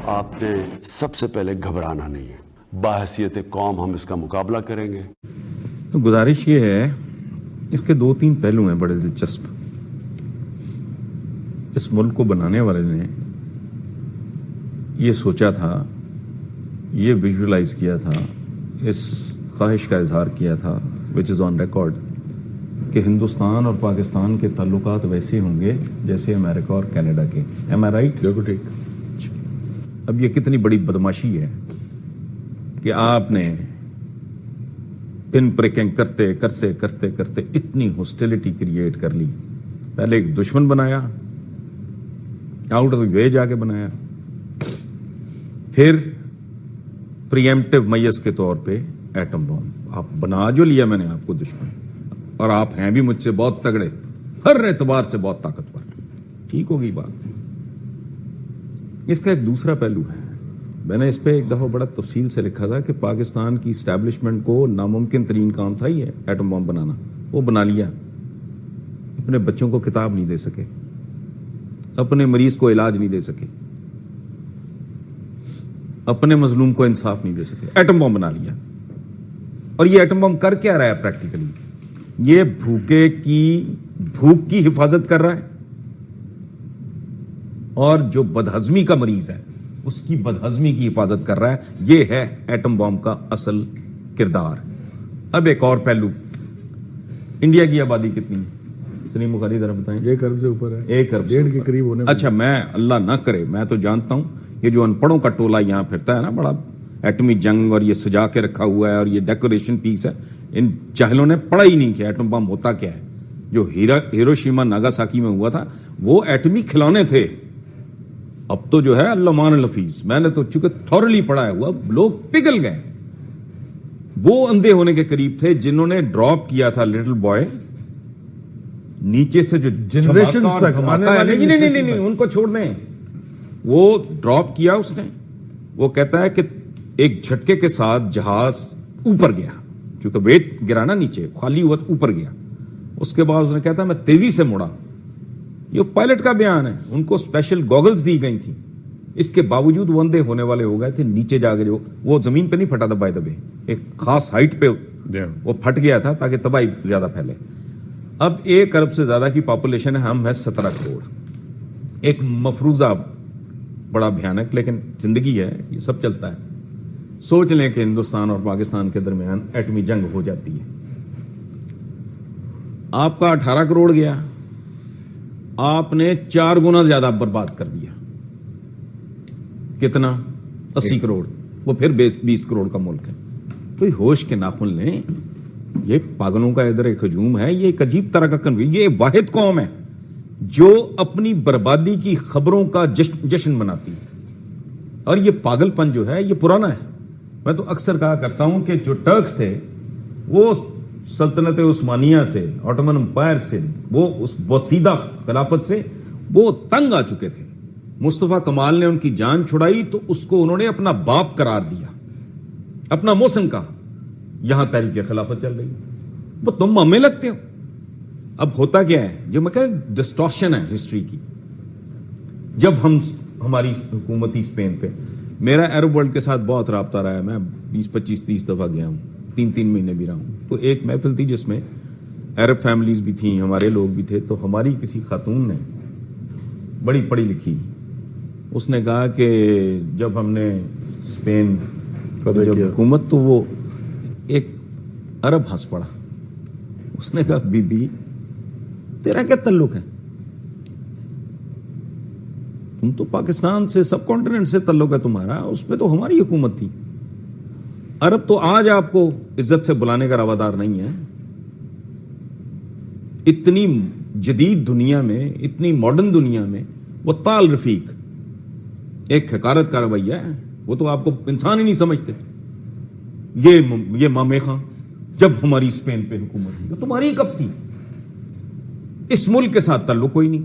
آپ نے سب سے پہلے گھبرانا نہیں ہے. باحثیت قوم ہم اس کا مقابلہ کریں گے. گزارش یہ ہے، اس کے 2-3 پہلو ہیں بڑے دلچسپ. اس ملک کو بنانے والے نے یہ سوچا تھا، یہ ویژولائز کیا تھا، اس خواہش کا اظہار کیا تھا وچ از آن ریکارڈ کہ ہندوستان اور پاکستان کے تعلقات ویسے ہوں گے جیسے امریکہ اور کینیڈا کے. ایم آئی رائٹ؟ اب یہ کتنی بڑی بدماشی ہے کہ آپ نے پن پریکنگ کرتے کرتے کرتے کرتے اتنی ہاسٹیلٹی کریٹ کر لی. پہلے ایک دشمن بنایا، آؤٹ آف وے جا کے بنایا، پھر پریمپٹیو میس کے طور پہ ایٹم بم. آپ بنا جو لیا میں نے آپ کو دشمن، اور آپ ہیں بھی مجھ سے بہت تگڑے، ہر اعتبار سے بہت طاقتور. ٹھیک ہوگی بات. اس کا ایک دوسرا پہلو ہے، میں نے اس پہ ایک دفعہ بڑا تفصیل سے لکھا تھا کہ پاکستان کی اسٹیبلشمنٹ کو ناممکن ترین کام تھا یہ ایٹم بم بنانا، وہ بنا لیا. اپنے بچوں کو کتاب نہیں دے سکے، اپنے مریض کو علاج نہیں دے سکے، اپنے مظلوم کو انصاف نہیں دے سکے، ایٹم بم بنا لیا. اور یہ ایٹم بم کر کیا رہا ہے پریکٹیکلی؟ یہ بھوک کی حفاظت کر رہا ہے، اور جو بدہضمی کا مریض ہے اس کی بدہضمی کی حفاظت کر رہا ہے. یہ ہے ایٹم بم کا اصل کردار. اب ایک اور پہلو، انڈیا کی آبادی کتنی ہے؟ سلیم بخاری ذرا بتائیں. 1 ارب سے اوپر ہے، 1 ارب 1.5 کے قریب ہونے. اچھا، میں اللہ نہ کرے، میں تو جانتا ہوں یہ جو ان پڑھوں کا ٹولہ یہاں پھرتا ہے نا، بڑا ایٹمی جنگ اور یہ سجا کے رکھا ہوا ہے اور یہ ڈیکوریشن پیس ہے، ان جاہلوں نے پڑھا ہی نہیں کہ ایٹم بم ہوتا کیا ہے. جو ہیروشیما ناگاساکی میں ہوا تھا وہ ایٹمی کھلونے تھے. اب تو جو ہے اللہ مان الحفیظ، میں نے تو چونکہ تھورلی پڑھا ہوا، لوگ پگھل گئے. وہ اندھے ہونے کے قریب تھے جنہوں نے ڈراپ کیا تھا لٹل بوائے نیچے سے، جو جنریشن تک نہیں ان کو چھوڑ دیں. وہ ڈراپ کیا اس نے، وہ کہتا ہے کہ ایک جھٹکے کے ساتھ جہاز اوپر گیا، چونکہ ویٹ گرا نا نیچے، خالی ہوا تو اوپر گیا. اس کے بعد اس نے کہتا ہے میں تیزی سے مڑا. یہ پائلٹ کا بیان ہے، ان کو اسپیشل گوگلز دی گئی تھی، اس کے باوجود وہ اندھے ہونے والے ہو گئے تھے. نیچے جا کے جو وہ زمین پہ نہیں پھٹا تھا، بائی دا وے ایک خاص ہائٹ پہ وہ پھٹ گیا تھا تاکہ تباہی زیادہ پھیلے. اب 1 ارب سے زیادہ کی پاپولیشن ہے، ہم ہے 17 کروڑ. ایک مفروضہ بڑا بھیانک، لیکن زندگی ہے، یہ سب چلتا ہے. سوچ لیں کہ ہندوستان اور پاکستان کے درمیان ایٹمی جنگ ہو جاتی ہے. آپ کا 18 کروڑ گیا، آپ نے 4 گنا زیادہ برباد کر دیا. کتنا؟ 80 کروڑ. وہ پھر 20 کروڑ کا ملک ہے. کوئی ہوش کے ناخن لیں. یہ پاگلوں کا ادھر ایک ہجوم ہے، یہ ایک عجیب طرح کا یہ واحد قوم ہے جو اپنی بربادی کی خبروں کا جشن مناتی ہے. اور یہ پاگل پن جو ہے یہ پرانا ہے. میں تو اکثر کہا کرتا ہوں کہ جو ٹرکس تھے وہ سلطنت عثمانیہ سے، آٹومن امپائر سے، وہ اس وسیدہ خلافت سے وہ تنگ آ چکے تھے. مصطفیٰ کمال نے ان کی جان چھڑائی تو اس کو انہوں نے اپنا باپ قرار دیا، اپنا محسن کہا. یہاں تحریک خلافت چل رہی، وہ تم مامے لگتے ہو. اب ہوتا کیا ہے، جو میں کہا ڈسٹورشن ہے ہسٹری کی. جب ہماری حکومتی اسپین پہ، میرا عرب ورلڈ کے ساتھ بہت رابطہ رہا ہے، میں 20 25 30 دفعہ گیا ہوں، 3 مہینے بھی رہا ہوں. تو ایک محفل تھی جس میں عرب فیملیز بھی تھیں، ہمارے لوگ بھی تھے. تو ہماری کسی خاتون نے، بڑی پڑھی لکھی، اس نے کہا کہ جب ہم نے اسپین جب حکومت، تو وہ ایک عرب ہنس پڑا. اس نے کہا بی بی تیرا کیا تعلق ہے؟ تم تو پاکستان سے، سب کانٹیننٹ سے تعلق ہے تمہارا، اس پہ تو ہماری حکومت تھی. عرب تو آج آپ کو عزت سے بلانے کا روادار نہیں ہے. اتنی جدید دنیا میں، اتنی ماڈرن دنیا میں وہ تال رفیق ایک حقارت کا رویہ ہے. وہ تو آپ کو انسان ہی نہیں سمجھتے. یہ مامے خاں جب ہماری اسپین پہ حکومت تھی تو تمہاری کب تھی؟ اس ملک کے ساتھ تعلق کوئی نہیں.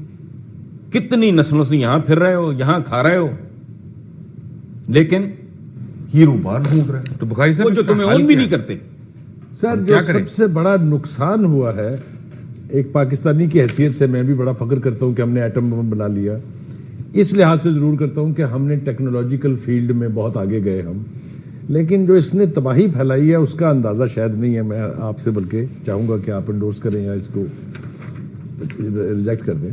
کتنی نسلوں سے یہاں پھر رہے ہو، یہاں کھا رہے ہو، لیکن ہیرو بار ڈھونڈ رہے تو بخاری صاحب جو تمہیں اون بھی نہیں کرتے. سر جو سب سے بڑا نقصان ہوا ہے، ایک پاکستانی کی حیثیت سے میں بھی بڑا فخر کرتا ہوں کہ ہم نے ایٹم بم بنا لیا. اس لحاظ سے ضرور کرتا ہوں کہ ہم نے ٹیکنالوجیکل فیلڈ میں بہت آگے گئے ہم، لیکن جو اس نے تباہی پھیلائی ہے اس کا اندازہ شاید نہیں ہے. میں آپ سے بلکہ چاہوں گا کہ آپ انڈورس کریں یا اس کو ریجیکٹ کر دیں.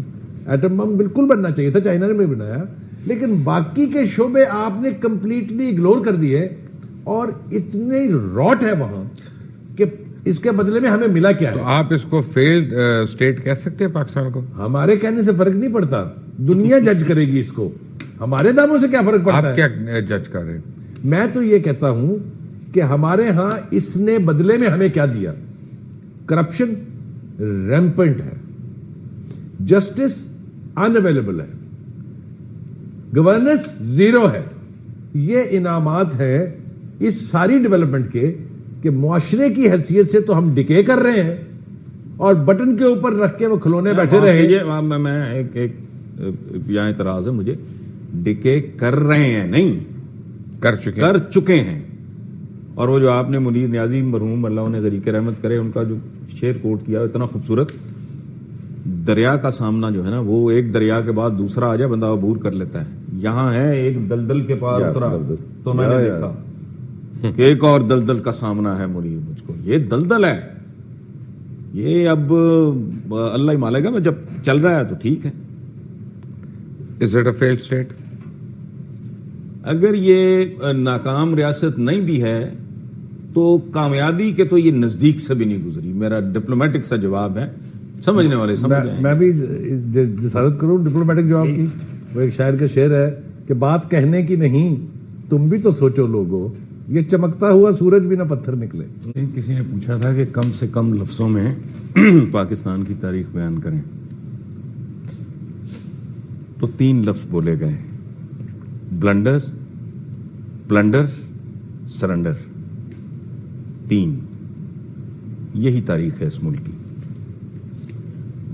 ایٹم بم بالکل بننا چاہیے تھا، چائنا نے بھی بنایا، لیکن باقی کے شعبے آپ نے کمپلیٹلی اگنور کر دیے. اور اتنی راٹ ہے وہاں کہ اس کے بدلے میں ہمیں ملا کیا ہے. تو آپ اس کو فیلڈ اسٹیٹ کہہ سکتے ہیں پاکستان کو؟ ہمارے کہنے سے فرق نہیں پڑتا، دنیا جج کرے گی اس کو، ہمارے داموں سے کیا فرق پڑتا ہے. آپ کیا جج کر رہے ہیں؟ میں تو یہ کہتا ہوں کہ ہمارے ہاں اس نے بدلے میں ہمیں کیا دیا. کرپشن ریمپنٹ ہے، جسٹس ان اویلیبل ہے، گورننس زیرو ہے. یہ انعامات ہیں اس ساری ڈیولپمنٹ کے کہ معاشرے کی حیثیت سے تو ہم ڈکے کر رہے ہیں اور بٹن کے اوپر رکھ کے وہ کھلونے بیٹھے رہے. میں ایک یہاں اعتراض ہے مجھے، ڈکے کر رہے ہیں نہیں، کر چکے ہیں. اور وہ جو آپ نے منیر نیازی مرحوم اللہ انہیں غریق رحمت کرے ان کا جو شعر کوٹ کیا اتنا خوبصورت، دریا کا سامنا جو ہے نا وہ ایک دریا کے بعد دوسرا آ جائے بندہ عبور کر لیتا ہے. یہاں ہے ایک دلدل کے پاس اترا تو میں نے دیکھا کہ ایک اور دلدل کا سامنا ہے منیر مجھ کو. یہ دلدل ہے، یہ اب اللہ ہی مالے گا. میں جب چل رہا ہے تو ٹھیک ہے. Is it a failed state? اگر یہ ناکام ریاست نہیں بھی ہے تو کامیابی کے تو یہ نزدیک سے بھی نہیں گزری. میرا ڈپلومیٹک سا جواب ہے، سمجھنے والے سمجھ جائیں. میں بھی جسارت کروں ڈپلومیٹک جواب کی. وہ ایک شاعر کا شعر ہے کہ بات کہنے کی نہیں تم بھی تو سوچو لوگو، یہ چمکتا ہوا سورج بھی نہ پتھر نکلے. کسی نے پوچھا تھا کہ کم سے کم لفظوں میں پاکستان کی تاریخ بیان کریں تو 3 لفظ بولے گئے: بلنڈرز، پلنڈر، سرنڈر. 3 یہی تاریخ ہے اس ملک کی.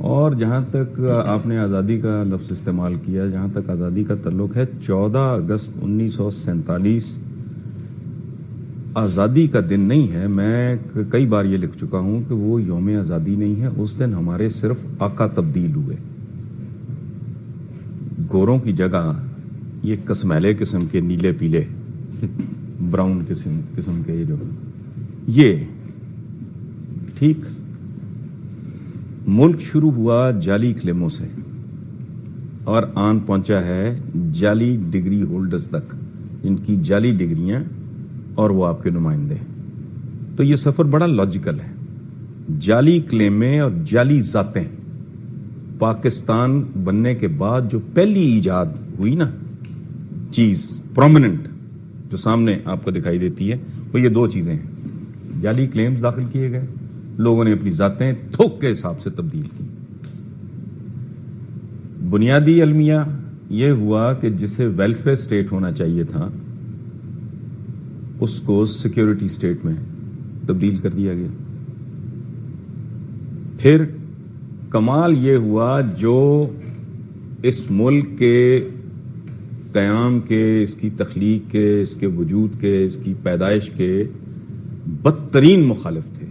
اور جہاں تک آپ نے آزادی کا لفظ استعمال کیا، جہاں تک آزادی کا تعلق ہے، 14 اگست 1947 آزادی کا دن نہیں ہے. میں کئی بار یہ لکھ چکا ہوں کہ وہ یوم آزادی نہیں ہے. اس دن ہمارے صرف آقا تبدیل ہوئے. گوروں کی جگہ یہ کسمیلے قسم کے نیلے پیلے براؤن قسم کے یہ ٹھیک. ملک شروع ہوا جعلی کلیموں سے اور آن پہنچا ہے جعلی ڈگری ہولڈرز تک، ان کی جعلی ڈگریاں اور وہ آپ کے نمائندے. تو یہ سفر بڑا لاجیکل ہے. جعلی کلیمیں اور جعلی ذاتیں. پاکستان بننے کے بعد جو پہلی ایجاد ہوئی نا چیز پرومیننٹ جو سامنے آپ کو دکھائی دیتی ہے وہ یہ 2 چیزیں ہیں. جعلی کلیمز داخل کیے گئے، لوگوں نے اپنی ذاتیں تھوک کے حساب سے تبدیل کی. بنیادی المیہ یہ ہوا کہ جسے ویلفیئر اسٹیٹ ہونا چاہیے تھا اس کو سیکیورٹی اسٹیٹ میں تبدیل کر دیا گیا. پھر کمال یہ ہوا جو اس ملک کے قیام کے، اس کی تخلیق کے، اس کے وجود کے، اس کی پیدائش کے بدترین مخالف تھے،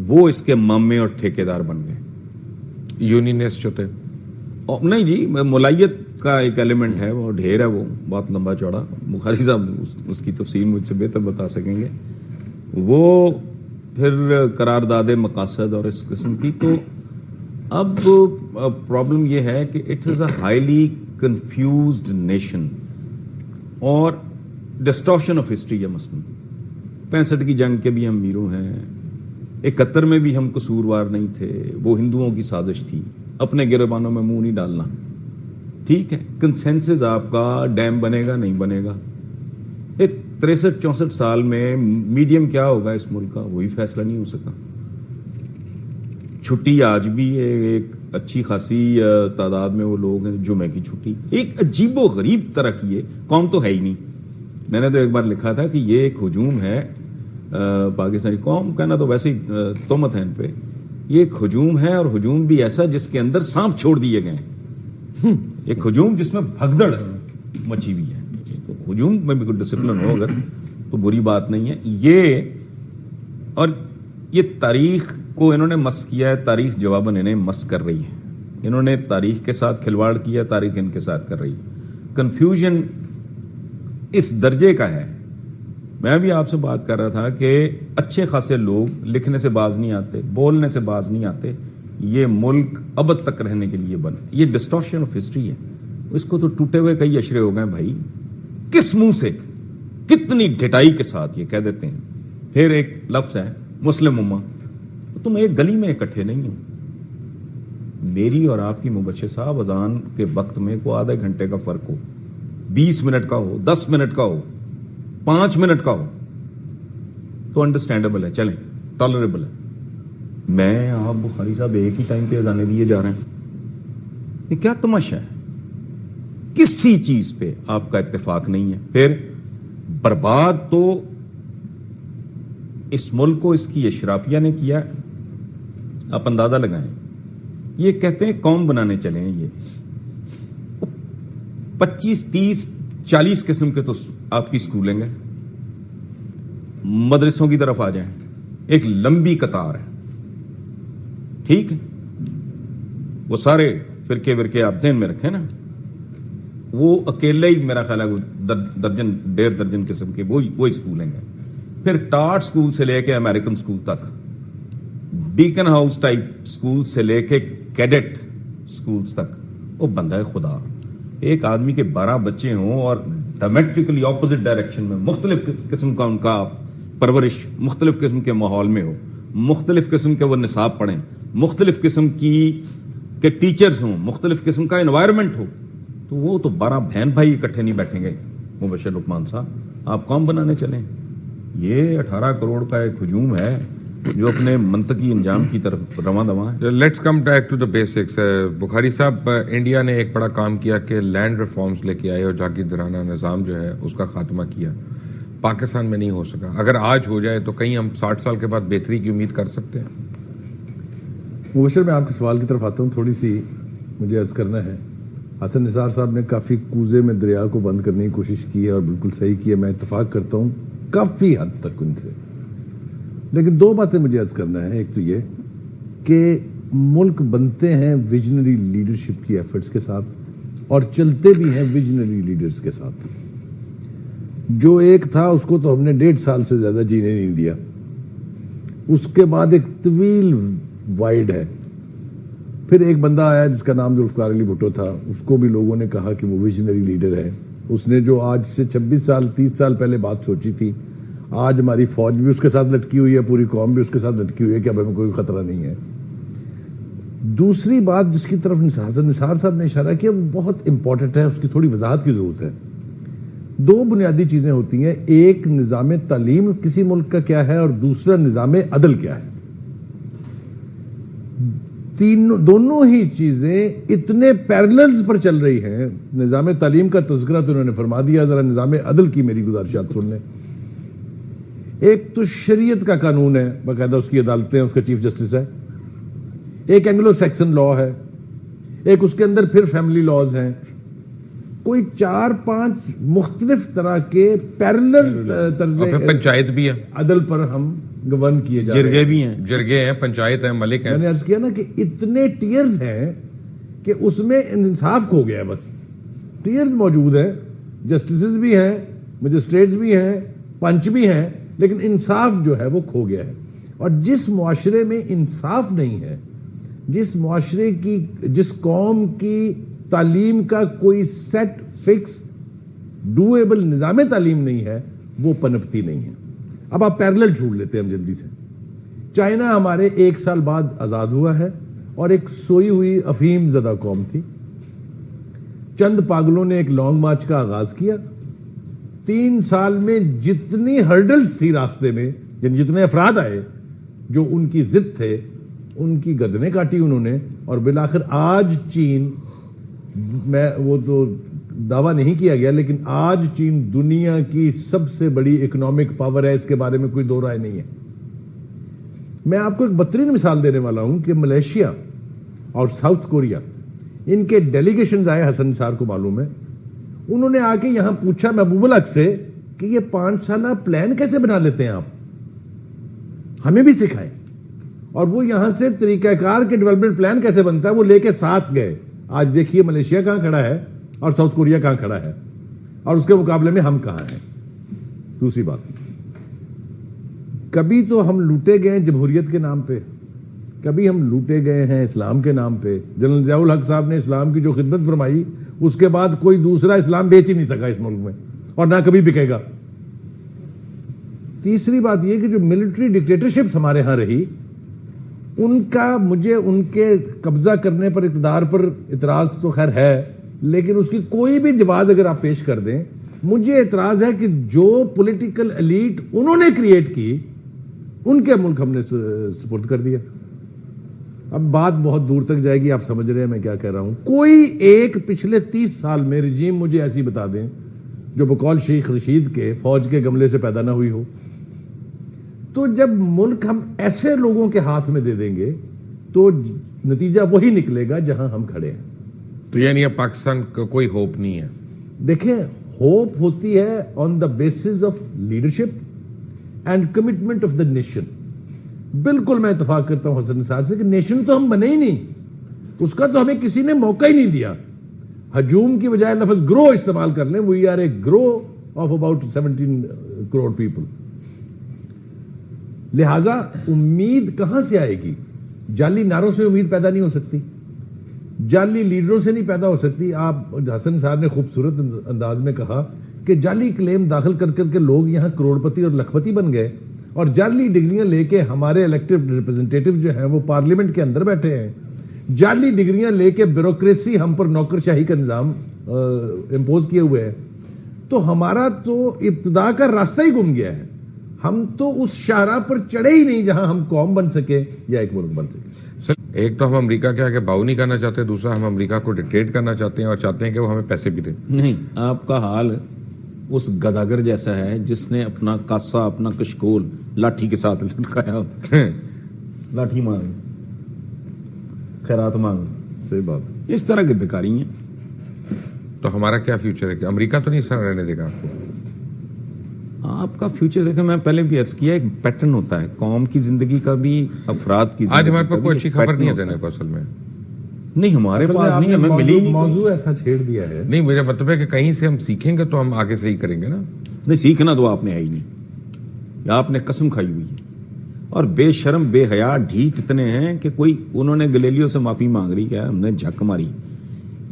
وہ اس کے مامے اور ٹھیکیدار بن گئے. یونینسٹ جو تھے نہیں جی، ملائیت کا ایک ایلیمنٹ ہے، وہ ڈھیر ہے، وہ بہت لمبا چوڑا. بخاری صاحب اس کی تفصیل مجھ سے بہتر بتا سکیں گے. وہ پھر قرارداد مقاصد اور اس قسم کی. تو اب پرابلم یہ ہے کہ it's is a highly confused nation اور ڈسٹورشن آف ہسٹری ہے. مثلا 65 کی جنگ کے بھی ہم ہیرو ہیں، 71 میں بھی ہم قصوروار نہیں تھے، وہ ہندوؤں کی سازش تھی. اپنے گریبانوں میں منہ نہیں ڈالنا. ٹھیک ہے، کنسنسس آپ کا ڈیم بنے گا نہیں بنے گا. 63-64 سال میں میڈیم کیا ہوگا اس ملک کا وہی فیصلہ نہیں ہو سکا. چھٹی آج بھی ایک اچھی خاصی تعداد میں وہ لوگ ہیں جمعے کی چھٹی. ایک عجیب و غریب طرح کی ہے، قوم تو ہے ہی نہیں. میں نے تو ایک بار لکھا تھا کہ یہ ایک ہجوم ہے پاکستانی قوم، کہنا تو ویسے ہی تہمت ہے ان پہ. یہ ایک ہجوم ہے اور ہجوم بھی ایسا جس کے اندر سانپ چھوڑ دیے گئے ہیں. ایک ہجوم جس میں بھگدڑ مچی ہوئی ہے. تو ہجوم میں بھی کوئی ڈسپلن ہو اگر تو بری بات نہیں ہے. یہ اور یہ تاریخ کو انہوں نے مس کیا ہے، تاریخ جواباً انہیں مس کر رہی ہے. انہوں نے تاریخ کے ساتھ کھلواڑ کیا, تاریخ ان کے ساتھ کر رہی ہے. کنفیوژن اس درجے کا ہے. میں بھی آپ سے بات کر رہا تھا کہ اچھے خاصے لوگ لکھنے سے باز نہیں آتے, بولنے سے باز نہیں آتے. یہ ملک ابد تک رہنے کے لیے بنا. یہ ڈسٹورشن آف ہسٹری ہے. اس کو تو ٹوٹے ہوئے کئی اشرے ہو گئے بھائی. کس منہ سے, کتنی ڈھٹائی کے ساتھ یہ کہہ دیتے ہیں. پھر ایک لفظ ہے مسلم امہ. تم ایک گلی میں اکٹھے نہیں ہو. میری اور آپ کی مبشر صاحب اذان کے وقت میں کوئی آدھے گھنٹے کا فرق ہو, 20 منٹ کا ہو, 10 منٹ کا ہو, 5 منٹ کا ہو, تو انڈرسٹینڈیبل ہے, چلیں ٹالریبل ہے. میں آپ بخاری صاحب ایک ہی ٹائم پہ اذانے دیے جا رہے ہیں. یہ کیا تماشا ہے؟ کسی چیز پہ آپ کا اتفاق نہیں ہے. پھر برباد تو اس ملک کو اس کی اشرافیہ نے کیا. آپ اندازہ لگائیں, یہ کہتے ہیں قوم بنانے چلے ہیں. یہ 25 30 40 قسم کے تو آپ کی سکولیں گے. مدرسوں کی طرف آ جائیں, ایک لمبی قطار ہے. ٹھیک ہے, وہ سارے فرقے ورقے آپ ذہن میں رکھیں نا. وہ اکیلے ہی میرا خیال ہے درجن 1.5 درجن قسم کے وہی سکولیں گے. پھر ٹاٹ سکول سے لے کے امریکن سکول تک, بیکن ہاؤس ٹائپ سکول سے لے کے کیڈٹ سکولز تک. وہ بندہ خدا, ایک آدمی کے 12 بچے ہوں اور ڈائمیٹرکلی اپوزٹ ڈائریکشن میں مختلف قسم کا ان کا پرورش مختلف قسم کے ماحول میں ہو, مختلف قسم کے وہ نصاب پڑھیں, مختلف قسم کے ٹیچرز ہوں, مختلف قسم کا انوائرمنٹ ہو, تو وہ تو 12 بہن بھائی اکٹھے نہیں بیٹھیں گے. مبشر لقمان صاحب, آپ قوم بنانے چلیں. یہ 18 کروڑ کا ایک ہجوم ہے جو اپنے منطقی انجام کی طرف رواں دواں ہے. Let's come back to the basics. Bukhari صاحب, انڈیا نے ایک بڑا کام کیا کہ لینڈ ریفارمز لے کے آئے اور جاگیردارانہ نظام جو ہے اس کا خاتمہ کیا. پاکستان میں نہیں ہو سکا. اگر آج ہو جائے تو کہیں ہم 60 سال کے بعد بہتری کی امید کر سکتے ہیں. مبشر, میں آپ کے سوال کی طرف آتا ہوں. تھوڑی سی مجھے عرض کرنا ہے. حسن نثار صاحب نے کافی کوزے میں دریا کو بند کرنے کی کوشش کی ہے اور بالکل صحیح کی ہے. میں اتفاق کرتا ہوں کافی حد تک ان سے. لیکن 2 باتیں مجھے عرض کرنا ہے. ایک تو یہ کہ ملک بنتے ہیں ویژنری لیڈرشپ کی ایفرٹس کے ساتھ اور چلتے بھی ہیں ویژنری لیڈرز کے ساتھ. جو ایک تھا اس کو تو ہم نے 1.5 سال سے زیادہ جینے نہیں دیا. اس کے بعد ایک طویل وائڈ ہے. پھر ایک بندہ آیا جس کا نام ذوالفقار علی بھٹو تھا. اس کو بھی لوگوں نے کہا کہ وہ ویژنری لیڈر ہے. اس نے جو آج سے 26 سال 30 سال پہلے بات سوچی تھی, آج ہماری فوج بھی اس کے ساتھ لٹکی ہوئی ہے, پوری قوم بھی اس کے ساتھ لٹکی ہوئی ہے کہ اب ہمیں کوئی خطرہ نہیں ہے. دوسری بات جس کی طرف حسن نثار صاحب نے اشارہ کیا وہ بہت امپورٹنٹ ہے, اس کی تھوڑی وضاحت کی ضرورت ہے. 2 بنیادی چیزیں ہوتی ہیں. ایک نظام تعلیم کسی ملک کا کیا ہے اور دوسرا نظام عدل کیا ہے. دونوں ہی چیزیں اتنے پیرللز پر چل رہی ہیں. نظام تعلیم کا تذکرہ تو انہوں نے فرما دیا, ذرا نظام عدل کی میری گزارشات سن لیں. ایک تو شریعت کا قانون ہے, باقاعدہ اس کی عدالتیں ہیں, اس کا چیف جسٹس ہے. ایک اینگلو سیکسن لا ہے, ایک اس کے اندر پھر فیملی لاز ہیں. کوئی 4-5 مختلف طرح کے پیرلل طرز پنچایت بھی ہے, عدل پر ہم گورن کیے جا رہے ہیں. جرگے بھی ہیں, جرگے ہیں, پنچایت ہیں, ملک ہیں. میں نے عرض کیا نا کہ اتنے ٹیئرز ہیں کہ اس میں انصاف کھو گیا. بس ٹیئرز موجود ہیں, جسٹسز بھی ہیں, مجسٹریٹس بھی ہیں, پنچ بھی ہیں, لیکن انصاف جو ہے وہ کھو گیا ہے. اور جس معاشرے میں انصاف نہیں ہے, جس معاشرے کی, جس قوم کی تعلیم کا کوئی سیٹ فکس ڈویبل نظام تعلیم نہیں ہے, وہ پنپتی نہیں ہے. اب آپ پیرلل چھوڑ لیتے ہیں ہم جلدی سے. چائنا ہمارے 1 سال بعد آزاد ہوا ہے اور ایک سوئی ہوئی افہیم زدہ قوم تھی. چند پاگلوں نے ایک لانگ مارچ کا آغاز کیا. 3 سال میں جتنی ہرڈلز تھی راستے میں, یعنی جتنے افراد آئے جو ان کی ضد تھے, ان کی گردنیں کاٹی انہوں نے. اور بالآخر آج چین, میں وہ تو دعویٰ نہیں کیا گیا, لیکن آج چین دنیا کی سب سے بڑی اکنامک پاور ہے, اس کے بارے میں کوئی دو رائے نہیں ہے. میں آپ کو ایک بدترین مثال دینے والا ہوں کہ ملیشیا اور ساؤتھ کوریا, ان کے ڈیلیگیشنز آئے, حسن نثار کو معلوم ہے. انہوں نے آ کے یہاں پوچھا محبوب الحق سے کہ یہ 5 سالہ پلان کیسے بنا لیتے ہیں آپ, ہمیں بھی سکھائیں. اور وہ یہاں سے طریقہ کار کے ڈیولپمنٹ پلان کیسے بنتا ہے وہ لے کے ساتھ گئے. آج دیکھیے ملیشیا کہاں کھڑا ہے اور ساؤتھ کوریا کہاں کھڑا ہے, اور اس کے مقابلے میں ہم کہاں ہیں. دوسری بات, کبھی تو ہم لوٹے گئے جمہوریت کے نام پہ, کبھی ہم لوٹے گئے ہیں اسلام کے نام پہ. جنرل ضیاء الحق صاحب نے اسلام کی جو خدمت فرمائی, اس کے بعد کوئی دوسرا اسلام بیچ ہی نہیں سکا اس ملک میں, اور نہ کبھی بکے گا. تیسری بات یہ کہ جو ملٹری ڈکٹیٹرشپ ہمارے ہاں رہی, ان کا مجھے ان کے قبضہ کرنے پر اقتدار پر اعتراض تو خیر ہے, لیکن اس کی کوئی بھی جواز اگر آپ پیش کر دیں, مجھے اعتراض ہے کہ جو پولیٹیکل ایلیٹ انہوں نے کریٹ کی, ان کے ملک ہم نے سپورٹ کر دیا. اب بات بہت دور تک جائے گی, آپ سمجھ رہے ہیں میں کیا کہہ رہا ہوں. کوئی ایک پچھلے 30 سال میں رجیم مجھے ایسی بتا دیں جو بقول شیخ رشید کے فوج کے گملے سے پیدا نہ ہوئی ہو. تو جب ملک ہم ایسے لوگوں کے ہاتھ میں دے دیں گے تو نتیجہ وہی نکلے گا جہاں ہم کھڑے ہیں. تو یعنی اب پاکستان کا کوئی ہوپ نہیں ہے؟ دیکھیں, ہوپ ہوتی ہے on the basis of leadership and commitment of the nation. بالکل میں اتفاق کرتا ہوں حسن نثار سے کہ نیشن تو ہم بنے ہی نہیں, اس کا تو ہمیں کسی نے موقع ہی نہیں دیا. ہجوم کی بجائے لفظ گرو استعمال کر لیں, we are a group of about 17 crore people. لہذا امید کہاں سے آئے گی؟ جعلی نعروں سے امید پیدا نہیں ہو سکتی, جعلی لیڈروں سے نہیں پیدا ہو سکتی. آپ حسن صاحب نے خوبصورت انداز میں کہا کہ جعلی کلیم داخل کر کر کے لوگ یہاں کروڑ پتی اور لکھ پتی بن گئے, اور جعلی ڈگریاں لے کے ہمارے الیکٹڈ ریپرزنٹیٹو جو ہیں وہ پارلیمنٹ کے اندر بیٹھے ہیں. جعلی ڈگریاں لے کے بیوروکریسی ہم پر نوکر شاہی کا نظام امپوز کیے ہوئے ہے. تو ہمارا تو ابتدا کا راستہ ہی گم گیا ہے. ہم تو اس شاہراہ پر چڑھے ہی نہیں جہاں ہم قوم بن سکے یا ایک ملک بن سکے. سر, ایک تو ہم امریکہ کے آگے باؤ نہیں کرنا چاہتے, دوسرا ہم امریکہ کو ڈکٹیٹ کرنا چاہتے ہیں اور چاہتے ہیں کہ وہ ہمیں پیسے بھی دیں. نہیں, آپ کا حال اس گداگر جیسا ہے جس نے اپنا کاسا, اپنا کشکول لاٹھی کے ساتھ لٹکایا ہوتا ہے. لاٹھی مانگ, خیرات مانگ. صحیح بات. اس طرح کے بیکاری ہیں. تو ہمارا کیا فیوچر ہے کہ امریکہ تو نہیں سر رہنے دے گا آپ کو؟ آپ کا فیوچر دیکھیں, میں پہلے بھی عرض کیا, ایک پیٹرن ہوتا ہے قوم کی زندگی کا بھی, افراد کی زندگی. آج ہمارے پاس کوئی اچھی خبر نہیں ہے دینے کو اصل میں. نہیں, ہمارے پاس نہیں, ہمیں ملی نہیں. موضوع ایسا چھیڑ دیا ہے. نہیں, میرا مطلب ہے کہ کہیں سے ہم سیکھیں گے تو ہم آگے صحیح کریں گے نا. نہیں, سیکھنا تو آپ نے ہے ہی نہیں, آپ نے قسم کھائی ہوئی ہے. اور بے شرم بے حیا ڈھیٹ اتنے ہیں کہ کوئی, انہوں نے گلیلیو سے معافی مانگ رہی, کیا ہم نے جھک ماری.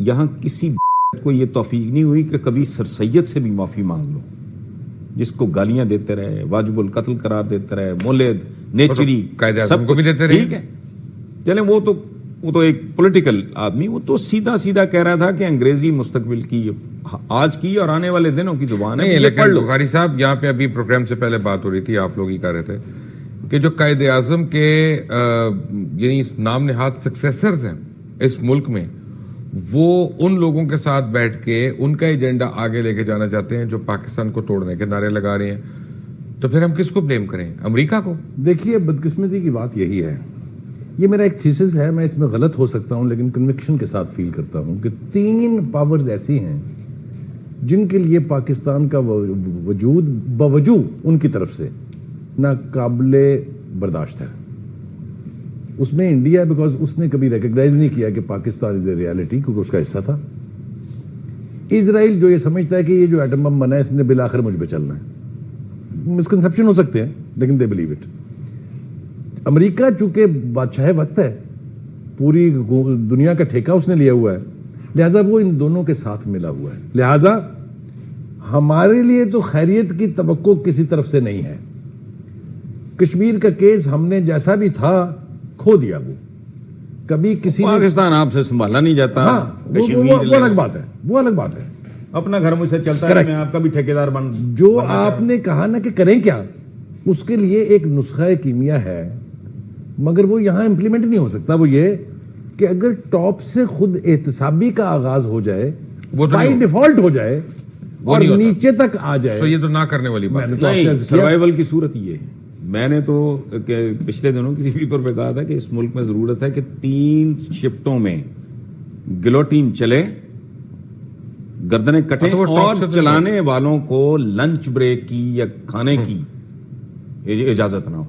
یہاں کسی کو یہ توفیق نہیں ہوئی کہ کبھی سر سید سے بھی معافی مانگ لو, جس کو گالیاں دیتے رہے, واجب القتل قرار دیتے رہے, مولد, نیچری, سب کو بھی دیتے رہے. ٹھیک ہے, چلیں, وہ تو ایک پولیٹیکل آدمی, وہ تو سیدھا سیدھا کہہ رہا تھا کہ انگریزی مستقبل کی, آج کی اور آنے والے دنوں کی زبان ہے. لیکن بخاری صاحب, یہاں پہ ابھی پروگرام سے پہلے بات ہو رہی تھی, آپ لوگ ہی کہہ رہے تھے کہ جو قائد اعظم کے یعنی نام نہاد سکسیسرز ہیں اس ملک میں, وہ ان لوگوں کے ساتھ بیٹھ کے ان کا ایجنڈا آگے لے کے جانا چاہتے ہیں جو پاکستان کو توڑنے کے نعرے لگا رہے ہیں. تو پھر ہم کس کو بلیم کریں, امریکہ کو؟ دیکھیے, بدقسمتی کی بات یہی ہے, یہ میرا ایک تھیسس ہے, میں اس میں غلط ہو سکتا ہوں لیکن کنوکشن کے ساتھ فیل کرتا ہوں کہ 3 پاورز ایسی ہیں جن کے لیے پاکستان کا وجود باوجہ ان کی طرف سے ناقابل برداشت ہے. اس میں انڈیا, بیکاز اس نے کبھی ریکگنائز نہیں کیا کہ پاکستان از اے ریالٹی, کیونکہ اس کا حصہ تھا. اسرائیل جو یہ سمجھتا ہے کہ یہ جو ایٹم بم بنا ہے اس نے بالآخر مجھ پہ چلنا ہے. مسکنسپشن ہو سکتے ہیں لیکن دے بلیو اٹ. امریکہ چونکہ بادشاہ وقت ہے, پوری دنیا کا ٹھیکہ اس نے لیا ہوا ہے, لہذا وہ ان دونوں کے ساتھ ملا ہوا ہے. لہذا ہمارے لیے تو خیریت کی توقع کسی طرف سے نہیں ہے. کشمیر کا کیس ہم نے جیسا بھی تھا کھو دیا, وہ کبھی کسی پاکستان آپ سے سنبھالا نہیں جاتا. وہ الگ بات ہے, وہ الگ بات ہے. اپنا گھر مجھ سے چلتا ہے, میں آپ کا بھی ٹھیکیدار بن. جو آپ نے کہا نا کہ کریں کیا, اس کے لیے ایک نسخہ کیمیا ہے, مگر وہ یہاں امپلیمنٹ نہیں ہو سکتا. وہ یہ کہ اگر ٹاپ سے خود احتسابی کا آغاز ہو جائے, وہ بائی ڈیفالٹ ہو جائے اور نیچے تک آ جائے, تو یہ تو نہ کرنے والی بات نہیں. سروائیول کی صورت یہ ہے. میں نے تو پچھلے دنوں کسی پیپر پہ کہا تھا کہ اس ملک میں ضرورت ہے کہ 3 شفٹوں میں گلوٹین چلے, گردنیں کٹیں, اور چلانے والوں کو لنچ بریک کی یا کھانے کی اجازت نہ ہو.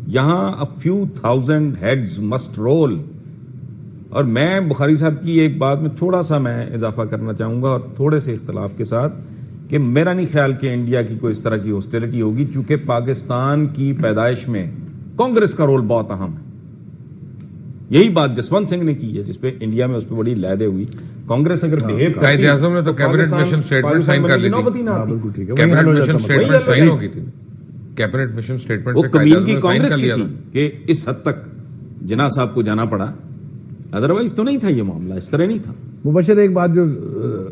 یہاں a few thousand heads must roll. اور میں بخاری صاحب کی ایک بات میں تھوڑا سا میں اضافہ کرنا چاہوں گا اور تھوڑے سے اختلاف کے ساتھ کہ میرا نہیں خیال کہ انڈیا کی کوئی اس طرح کی ہاسٹیلٹی ہوگی، چونکہ پاکستان کی پیدائش میں کانگریس کا رول بہت اہم ہے. یہی بات جسونت سنگھ نے کی ہے جس پہ انڈیا میں اس پہ بڑی لہدیں ہوئی. کانگریس اگر بہیو قائد اعظم نے تو کیبنٹ مشن اسٹیٹمنٹ سائن کر لی تھی. بالکل ٹھیک ہے، کیبنٹ مشن اسٹیٹمنٹ سائن ہو گئی تھی. کیبنٹ مشن اسٹیٹمنٹ وہ کمین کی کانگریس کی تھی کہ اس حد تک جناح صاحب کو جانا پڑا، ادروائز تو نہیں تھا یہ معاملہ، اس طرح نہیں تھا. مبشر ایک بات جو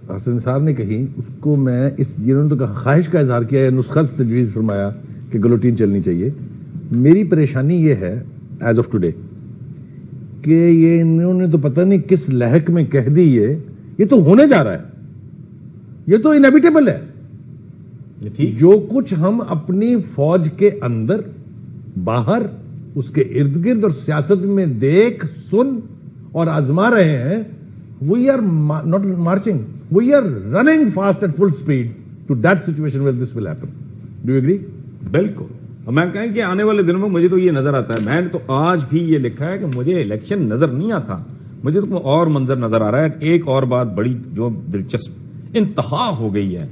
حسن صاحب نے کہی اس کو میں جنہوں نے تو خواہش کا اظہار کیا ہے، نسخہ تجویز فرمایا کہ گلوٹین چلنی چاہیے. میری پریشانی یہ ہے ایز آف ٹوڈے کہ یہ انہوں نے تو پتہ نہیں کس لہک میں کہہ دی یہ تو ہونے جا رہا ہے، یہ تو انیویٹیبل ہے. جو کچھ ہم اپنی فوج کے اندر باہر اس کے ارد گرد اور سیاست میں دیکھ سن اور آزما رہے ہیں، we are not marching, we are running fast at full speed to that situation where this will happen. Do you agree? بالکل. میں کہیں کہ آنے والے دنوں میں مجھے تو یہ نظر آتا ہے، میں نے تو آج بھی یہ لکھا ہے کہ مجھے الیکشن نظر نہیں آتا، مجھے تو اور منظر نظر آ رہا ہے. ایک اور بات بڑی جو دلچسپ انتہا ہو گئی ہے،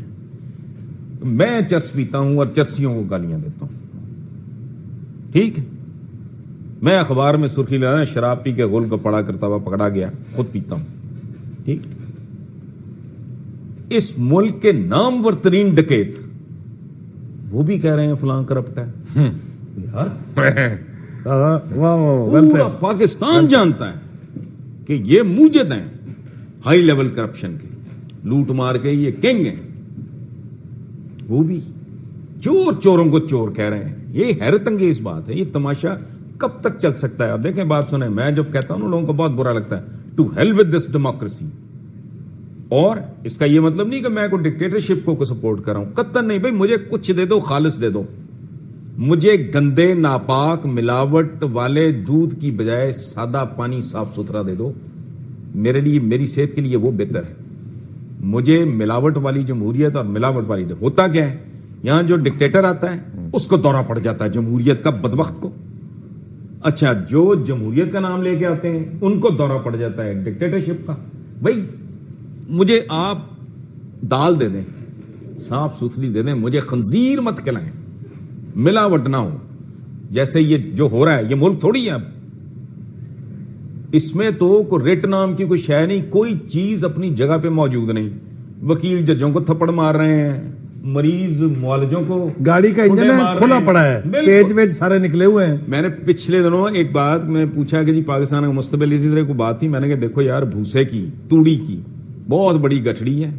میں چرس پیتا ہوں اور چرسیوں کو گالیاں دیتا ہوں، ٹھیک ہے. میں اخبار میں سرخی لگا شراب پی کے غول کو پڑا کرتا ہوا پکڑا گیا، خود پیتا ہوں، ٹھیک. اس ملک کے نامور ترین ڈکیت وہ بھی کہہ رہے ہیں فلاں کرپٹ ہے. پورا پاکستان جانتا ہے کہ یہ موجد ہیں ہائی لیول کرپشن کے، لوٹ مار کے یہ کنگ ہیں. وہ بھی چور چوروں کو چور کہہ رہے ہیں. یہ حیرت انگیز بات ہے. یہ تماشا کب تک چل سکتا ہے؟ آپ دیکھیں، بات سنیں، میں جب کہتا ہوں لوگوں کو بہت برا لگتا ہے، to hell with this democracy. اور اس کا یہ مطلب نہیں کہ میں کوئی ڈکٹیٹرشپ کو سپورٹ کر رہا ہوں، قطعاً نہیں. بھائی مجھے کچھ دے دو، خالص دے دو. مجھے گندے ناپاک ملاوٹ والے دودھ کی بجائے سادہ پانی صاف ستھرا دے دو. میرے لیے، میری صحت کے لیے وہ بہتر ہے. مجھے ملاوٹ والی جمہوریت اور ملاوٹ والی ہوتا کیا ہے، یہاں جو ڈکٹیٹر آتا ہے اس کو دورہ پڑ جاتا ہے جمہوریت کا، بدبخت کو. اچھا، جو جمہوریت کا نام لے کے آتے ہیں ان کو دورہ پڑ جاتا ہے ڈکٹیٹرشپ کا. بھائی مجھے آپ دال دے دیں، صاف ستھری دے دیں، مجھے خنزیر مت کھلائیں، ملاوٹ نہ ہو. جیسے یہ جو ہو رہا ہے، یہ ملک تھوڑی ہے اب. اس میں تو کوئی ریٹ نام کی کوئی شے نہیں، کوئی چیز اپنی جگہ پہ موجود نہیں. وکیل ججوں کو تھپڑ مار رہے ہیں، مریض معالجوں کو گاڑی کا انجن کھلا پڑا ہے، پیج ویج سارے نکلے ہوئے ہیں. میں نے پچھلے دنوں ایک بات میں پوچھا کہ جی پاکستان کا مستقبل، اسی طرح کو بات تھی، میں نے کہا دیکھو یار، بھوسے کی توڑی کی بہت بڑی گٹھڑی ہے،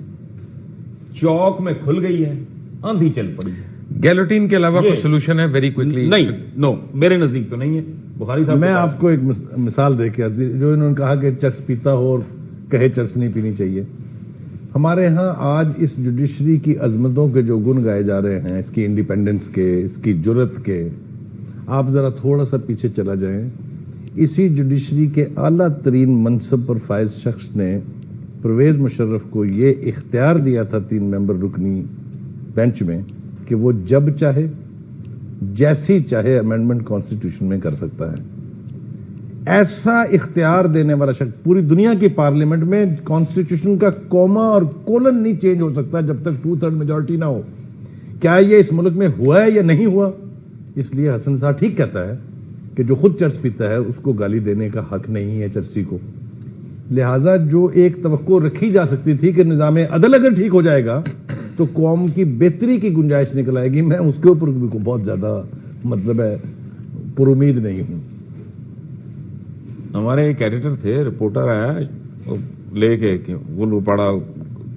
چوک میں کھل گئی ہے، آندھی چل پڑی ہے. گیلوٹین کے علاوہ کوئی سولوشن ہے ویری کوئکلی؟ نہیں، نو، میرے نزدیک تو نہیں ہے. بخاری صاحب، میں آپ کو ایک مثال دے کے، جو انہوں نے کہا کہ چرس پیتا ہو اور کہے چرس نہیں پینی چاہیے. ہمارے ہاں آج اس جوڈیشری کی عظمتوں کے جو گن گائے جا رہے ہیں، اس کی انڈیپینڈنس کے، اس کی جرت کے، آپ ذرا تھوڑا سا پیچھے چلا جائیں. اسی جوڈیشری کے اعلیٰ ترین منصب پر فائز شخص نے پرویز مشرف کو یہ اختیار دیا تھا 3 ممبر رکنی بینچ میں کہ وہ جب چاہے جیسی چاہے امینڈمنٹ کانسٹیٹیوشن میں کر سکتا ہے. ایسا اختیار دینے والا شخص پوری دنیا کی پارلیمنٹ میں کانسٹیٹیوشن کا کوما اور کولن نہیں چینج ہو سکتا جب تک 2/3 میجورٹی نہ ہو. کیا یہ اس ملک میں ہوا ہے یا نہیں ہوا؟ اس لیے حسن صاحب ٹھیک کہتا ہے کہ جو خود چرس پیتا ہے اس کو گالی دینے کا حق نہیں ہے چرسی کو. لہٰذا جو ایک توقع رکھی جا سکتی تھی کہ نظام عدل اگر ٹھیک ہو جائے گا تو قوم کی بہتری کی گنجائش نکل آئے گی، میں اس کے اوپر بھی بہت زیادہ مطلب ہے پر امید نہیں ہوں. ہمارے ایک ایڈیٹر تھے، رپورٹر آیا لے کے کہ وہ پڑا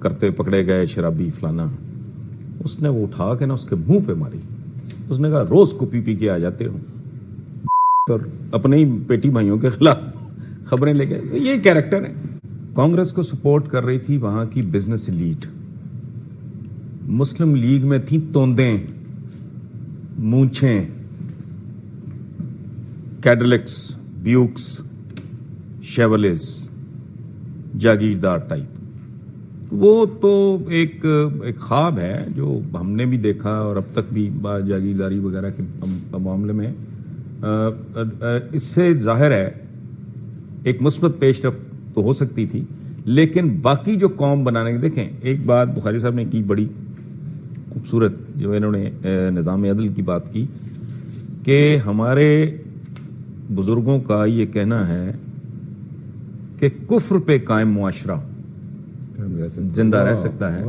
کرتے پکڑے گئے شرابی فلانا، اس نے وہ اٹھا کے نا اس کے منہ پہ ماری. اس نے کہا روز کو پی کے آ جاتے ہو، اور اپنے ہی پیٹی بھائیوں کے خلاف خبریں لے کے. یہ کیریکٹر ہے. کانگریس کو سپورٹ کر رہی تھی وہاں کی بزنس ایلیٹ. مسلم لیگ میں تھی توندیں، مونچھیں، کیڈلکس، بیوکس، شیولز، جاگیردار ٹائپ. وہ تو ایک خواب ہے جو ہم نے بھی دیکھا اور اب تک بھی جاگیرداری وغیرہ کے معاملے میں اس سے ظاہر ہے ایک مثبت پیش رفت تو ہو سکتی تھی، لیکن باقی جو قوم بنانے کے دیکھیں، ایک بات بخاری صاحب نے کی بڑی خوبصورت، جو انہوں نے نظام عدل کی بات کی، کہ ہمارے بزرگوں کا یہ کہنا ہے کہ کفر پہ قائم معاشرہ زندہ رہ سکتا ہے،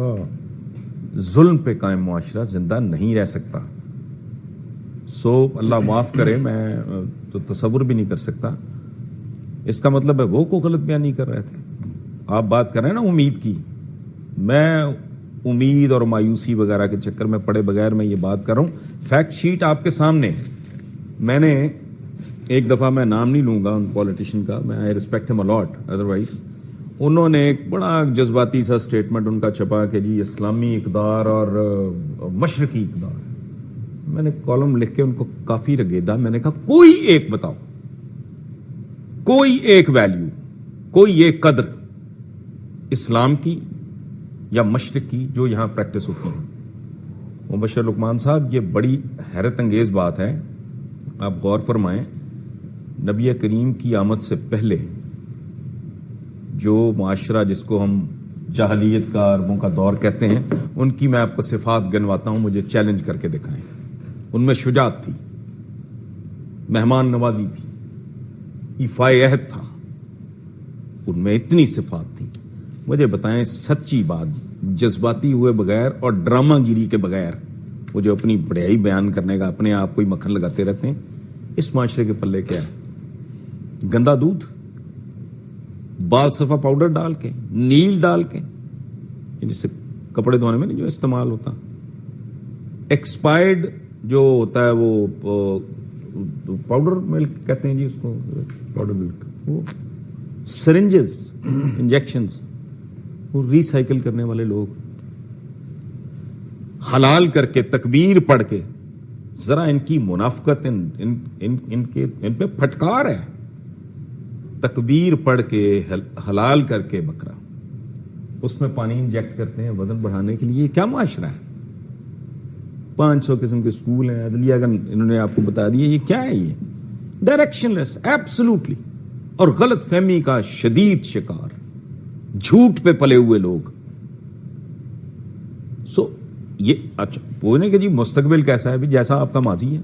ظلم پہ قائم معاشرہ زندہ نہیں رہ سکتا. سو اللہ معاف کرے، میں تو تصور بھی نہیں کر سکتا. اس کا مطلب ہے وہ کو غلط بیان نہیں کر رہے تھے. آپ بات کر رہے ہیں نا امید کی، میں امید اور مایوسی وغیرہ کے چکر میں پڑے بغیر میں یہ بات کر رہا ہوں. فیکٹ شیٹ آپ کے سامنے. میں نے ایک دفعہ، میں نام نہیں لوں گا ان پولیٹیشین کا، میں آئی ریسپیکٹ ہم الاٹ، ادروائز انہوں نے ایک بڑا جذباتی سا سٹیٹمنٹ ان کا چھپا کہ جی اسلامی اقدار اور مشرقی اقدار. میں نے کالم لکھ کے ان کو کافی رگیدا. میں نے کہا کوئی ایک بتاؤ، کوئی ایک ویلیو، کوئی ایک قدر اسلام کی یا مشرق کی جو یہاں پریکٹس ہوتی ہے. مبشر لقمان صاحب، یہ بڑی حیرت انگیز بات ہے، آپ غور فرمائیں. نبی کریم کی آمد سے پہلے جو معاشرہ جس کو ہم جاہلیت کا، عربوں کا دور کہتے ہیں، ان کی میں آپ کو صفات گنواتا ہوں، مجھے چیلنج کر کے دکھائیں. ان میں شجاعت تھی، مہمان نوازی تھی، ایفائے عہد تھا، ان میں اتنی صفات تھی. مجھے بتائیں سچی بات، جذباتی ہوئے بغیر اور ڈرامہ گیری کے بغیر، وہ جو اپنی بڑائی بیان کرنے کا اپنے آپ کو ہی مکھن لگاتے رہتے ہیں، اس معاشرے کے پلے کیا ہے؟ گندا دودھ، بال صفا پاؤڈر ڈال کے، نیل ڈال کے، جس سے کپڑے دھونے میں نہیں جو استعمال ہوتا، ایکسپائرڈ جو ہوتا ہے وہ پاؤڈر ملک کہتے ہیں جی اس کو، پاؤڈر ملک، وہ سرنجز، انجیکشنز، وہ ریسائیکل کرنے والے لوگ، حلال کر کے تکبیر پڑھ کے. ذرا ان کی منافقت، ان پہ پھٹکار ہے. تکبیر پڑھ کے حلال کر کے بکرا، اس میں پانی انجیکٹ کرتے ہیں وزن بڑھانے کے لیے. کیا معاشرہ ہے؟ 500 قسم کے اسکول ہیں، عدلیہ کا انہوں نے آپ کو بتا دیا. یہ کیا ہے؟ یہ ڈائریکشن لیس، ایبسلوٹلی، اور غلط فہمی کا شدید شکار، جھوٹ پہ پلے ہوئے لوگ. سو یہ اچھا پوچھنے کہ جی مستقبل کیسا ہے؟ بھی جیسا آپ کا ماضی ہے.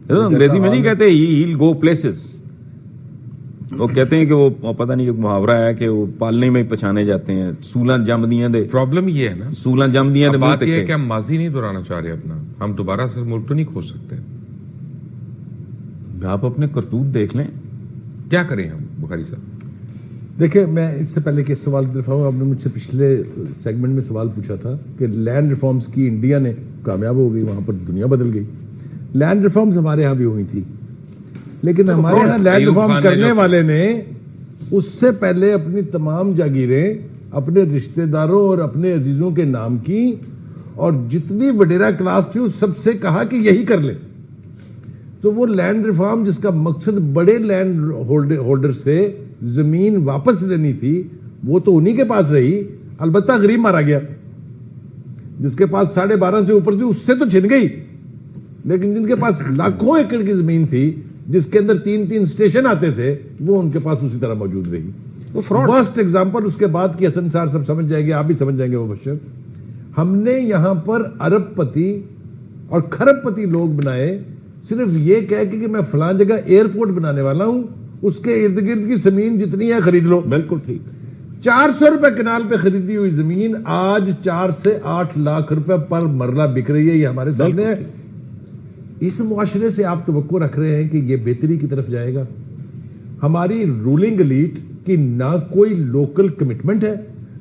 انگریزی میں نہیں کہتے he'll go places. وہ کہتے ہیں کہ وہ پتہ نہیں، ایک محاورہ ہے کہ وہ پالنے میں پہچانے جاتے ہیں. سولاں جم دیاں دے، پرابلم یہ ہے نا، سولاں جم دیاں دے منہ بات یہ ہے تکے. کہ ہم ماضی نہیں دہرانا چاہ رہے اپنا، ہم دوبارہ سے ملک تو نہیں کھو سکتے. آپ اپنے کرتوت دیکھ لیں. کیا کریں ہم بخاری صاحب؟ دیکھیں، میں اس سے پہلے کہ اس سوال کی طرف آؤں، آپ نے مجھ سے پچھلے سیگمنٹ میں سوال پوچھا تھا کہ لینڈ ریفارمز کی انڈیا نے کامیاب ہو گئی، وہاں پر دنیا بدل گئی. لینڈ ریفارمز ہمارے ہاں بھی ہوئی تھی، لیکن ہمارے ہاں لینڈ ریفارم کرنے والے نے اس سے پہلے اپنی تمام جاگیریں اپنے رشتہ داروں اور اپنے عزیزوں کے نام کی، اور جتنی وڈیرا کلاس تھی اس سب سے کہا کہ یہی کر لے. تو وہ لینڈ ریفارم جس کا مقصد بڑے لینڈ ہولڈر سے زمین واپس لینی تھی، وہ تو انہی کے پاس رہی. البتہ غریب مارا گیا، جس کے پاس 12.5 سے اوپر تھی اس سے تو چھن گئی، لیکن جن کے پاس لاکھوں ایکڑ کی زمین تھی جس کے اندر 3 اسٹیشن آتے تھے، وہ ان کے پاس اسی طرح موجود رہی. وہ فرسٹ ایگزامپل اس کے بعد کی حسن سار سب سمجھ جائیں گے، آپ بھی سمجھ جائیں گے. وہ بشر ہم نے یہاں پر ارب پتی اور کھرب پتی لوگ بنائے، صرف یہ کہہ کے کہ میں فلاں جگہ ایئرپورٹ بنانے والا ہوں، اس کے ارد گرد کی زمین جتنی ہے خرید لو. بالکل ٹھیک. 400 روپے کنال پہ خریدی ہوئی زمین آج 4 سے 8 لاکھ روپے پر مرلہ بک رہی ہے. یہ ہمارے سامنے ہے. اس معاشرے سے آپ توقع رکھ رہے ہیں کہ یہ بہتری کی طرف جائے گا؟ ہماری رولنگ ایلیٹ کی نہ کوئی لوکل کمٹمنٹ ہے،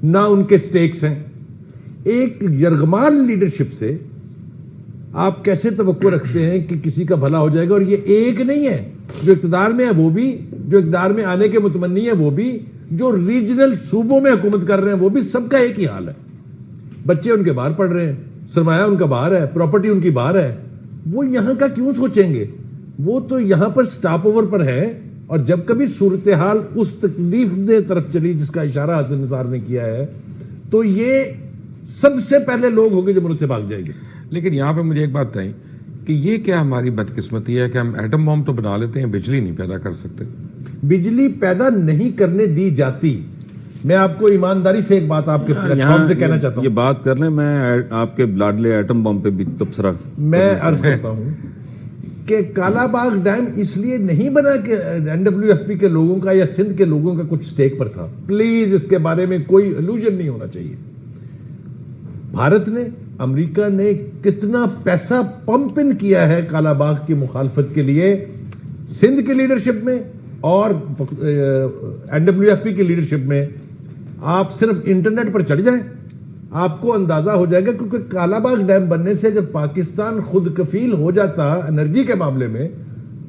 نہ ان کے سٹیکس ہیں. ایک یرغمال لیڈرشپ سے آپ کیسے توقع رکھتے ہیں کہ کسی کا بھلا ہو جائے گا؟ اور یہ ایک نہیں ہے، جو اقتدار میں ہے وہ بھی، جو اقتدار میں آنے کے متمنی ہے وہ بھی، جو ریجنل صوبوں میں حکومت کر رہے ہیں وہ بھی، سب کا ایک ہی حال ہے. بچے ان کے باہر پڑھ رہے ہیں، سرمایہ ان کا باہر ہے، پراپرٹی ان کی باہر ہے. وہ یہاں کا کیوں سوچیں گے؟ وہ تو یہاں پر سٹاپ اوور پر ہے. اور جب کبھی صورتحال اس تکلیف دہ طرف چلی جس کا اشارہ حسن نثار نے کیا ہے، تو یہ سب سے پہلے لوگ ہوں گے جو ملک سے بھاگ جائیں گے. لیکن یہاں پہ مجھے ایک بات بتائیں، کہ یہ کیا ہماری بدقسمتی ہے کہ ہم ایٹم بم تو بنا لیتے ہیں, بجلی نہیں پیدا کر سکتے. بجلی پیدا نہیں کرنے دی جاتی. میں آپ کو ایمانداری سے ایک بات آپ کے پلیٹ فارم سے کہنا چاہتا ہوں. یہ بات کر لیں, میں آپ کے لاڈلے ایٹم بم پہ بھی تبصرہ میں عرض کرتا ہوں کہ کالا باغ ڈیم اس لیے نہیں بنا کہ NWFP کے لوگوں کا یا سندھ کے لوگوں کا کچھ سٹیک پر تھا. پلیز اس کے بارے میں کوئی الوژن نہیں ہونا چاہیے. بھارت نے, امریکہ نے کتنا پیسہ پمپ ان کیا ہے کالا باغ کی مخالفت کے لیے سندھ کی لیڈرشپ میں اور NWFP کی لیڈرشپ میں. آپ صرف انٹرنیٹ پر چڑھ جائیں, آپ کو اندازہ ہو جائے گا, کیونکہ کالا باغ ڈیم بننے سے جب پاکستان خود کفیل ہو جاتا انرجی کے معاملے میں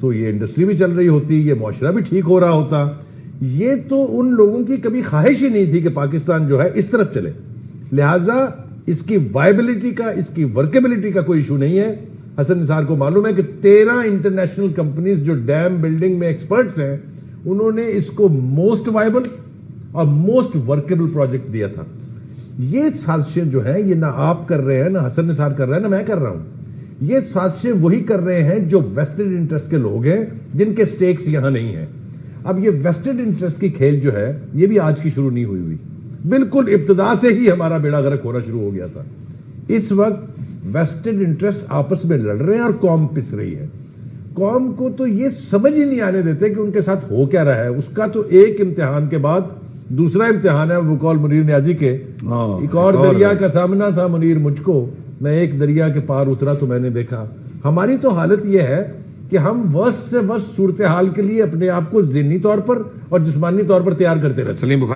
تو یہ انڈسٹری بھی چل رہی ہوتی, یہ معاشرہ بھی ٹھیک ہو رہا ہوتا. یہ تو ان لوگوں کی کبھی خواہش ہی نہیں تھی کہ پاکستان جو ہے اس طرف چلے. لہٰذا اس کی وائبلٹی کا, اس کی ورکیبلٹی کا کوئی ایشو نہیں ہے. حسن نثار کو معلوم ہے کہ 13 انٹرنیشنل کمپنیز جو ڈیم بلڈنگ میں ایکسپرٹس ہیں انہوں نے اس کو موسٹ وائبل اور موسٹ ورکیبل پروجیکٹ دیا تھا. یہ سازشیں جو ہیں یہ نہ آپ کر رہے ہیں, نہ حسن نثار کر رہا ہے, نہ میں کر رہا ہوں. یہ سازشیں وہی کر رہے ہیں جو ویسٹڈ انٹرسٹ کے لوگ ہیں جن کے سٹیکس یہاں نہیں ہیں. اب یہ ویسٹڈ انٹرسٹ کی کھیل جو ہے یہ بھی آج کی شروع نہیں ہوئی, بالکل ابتدا سے ہی ہمارا بیڑا غرق ہونا شروع ہو گیا تھا. اس وقت ویسٹڈ انٹرسٹ آپس میں لڑ رہے ہیں اور قوم پس رہی ہے. قوم کو تو یہ سمجھ ہی نہیں آنے دیتے کہ ان کے ساتھ ہو کیا رہا ہے. اس کا تو ایک امتحان کے بعد دوسرا امتحان ہے. وہ قول منیر نیازی کے, ایک اور دریا کا سامنا تھا منیر مجھ کو, میں ایک دریا کے پار اترا تو میں نے دیکھا. ہماری تو حالت یہ ہے کہ ہم ورسٹ سے ورسٹ صورتحال کے لیے اپنے آپ کو ذہنی طور پر اور جسمانی طور پر تیار کرتے رہتے ہیں.